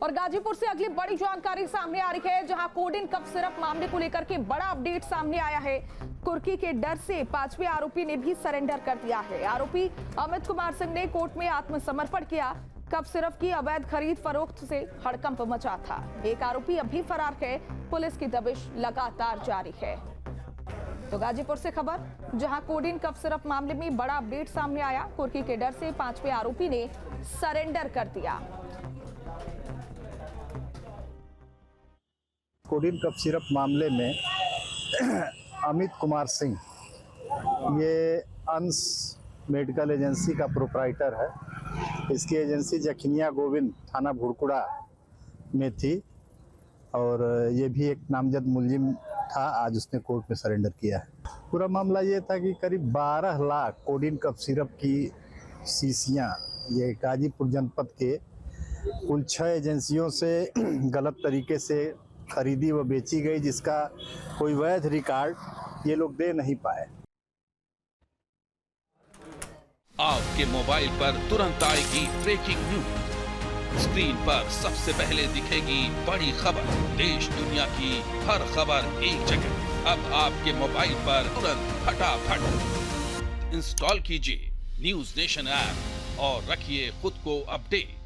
और गाजीपुर से अगली बड़ी जानकारी सामने आ रही है, जहां कोडिन कफ सिरप मामले को लेकर के बड़ा अपडेट सामने आया है। कुर्की के डर से 5वें आरोपी ने भी सरेंडर कर दिया है। आरोपी अमित कुमार सिंह ने कोर्ट में आत्मसमर्पण किया। कफ सिरप की अवैध खरीद फरोख्त से हड़कंप मचा था। एक आरोपी अभी फरार है। पुलिस की दबिश लगातार जारी है। तो गाजीपुर से खबर, जहां कोडिन कफ सिरप मामले में बड़ा अपडेट सामने आया। कुर्की के डर से 5वें आरोपी ने सरेंडर कर दिया। कोडिन कफ सिरप मामले में अमित कुमार सिंह, ये अंश मेडिकल एजेंसी का प्रोप्राइटर है। इसकी एजेंसी जखनिया गोविंद थाना भुड़कुड़ा में थी और ये भी एक नामजद मुलजिम था। आज उसने कोर्ट में सरेंडर किया है। पूरा मामला ये था कि करीब 12 लाख कोडिन कफ सिरप की शीशियाँ ये गाजीपुर जनपद के कुल 6 एजेंसियों से गलत तरीके से खरीदी व बेची गई, जिसका कोई वैध रिकॉर्ड ये लोग दे नहीं पाए। आपके मोबाइल पर तुरंत आएगी ब्रेकिंग न्यूज। स्क्रीन पर सबसे पहले दिखेगी बड़ी खबर। देश दुनिया की हर खबर एक जगह। अब आपके मोबाइल पर तुरंत फटाफट इंस्टॉल कीजिए न्यूज़ नेशन ऐप और रखिए खुद को अपडेट।